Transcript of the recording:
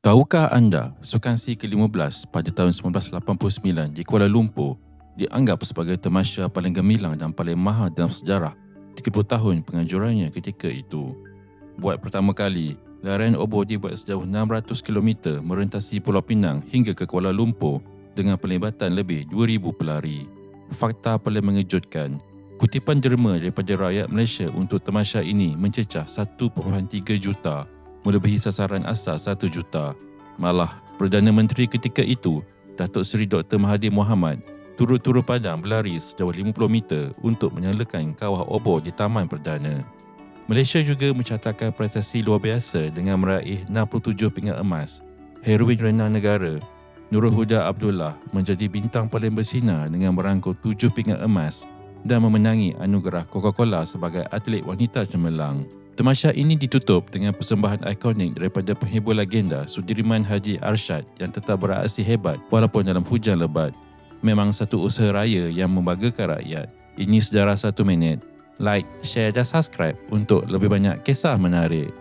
Tahukah anda, Sukan SEA ke-15 pada tahun 1989 di Kuala Lumpur dianggap sebagai tamasya paling gemilang dan paling mahal dalam sejarah 30 tahun penganjurannya ketika itu. Buat pertama kali, larian obor dibuat sejauh 600 km merentasi Pulau Pinang hingga ke Kuala Lumpur dengan pelibatan lebih 2,000 pelari. Fakta paling mengejutkan, kutipan derma daripada rakyat Malaysia untuk tamasya ini mencecah 1.3 juta, melebihi sasaran asal 1 juta. Malah, Perdana Menteri ketika itu, Datuk Seri Dr. Mahathir Mohamad, turut-turut padang berlari sejauh 50 meter untuk menyalakan kawah obor di Taman Perdana. Malaysia juga mencatatkan prestasi luar biasa dengan meraih 67 pingat emas. Heroin renang negara, Nurul Huda Abdullah, menjadi bintang paling bersinar dengan merangkul 7 pingat emas dan memenangi anugerah Coca-Cola sebagai atlet wanita cemerlang. Tamasya ini ditutup dengan persembahan ikonik daripada penghibur legenda Sudirman Haji Arsyad yang tetap beraksi hebat walaupun dalam hujan lebat. Memang satu usaha raya yang membanggakan rakyat. Ini sejarah 1 minit. Like, share dan subscribe untuk lebih banyak kisah menarik.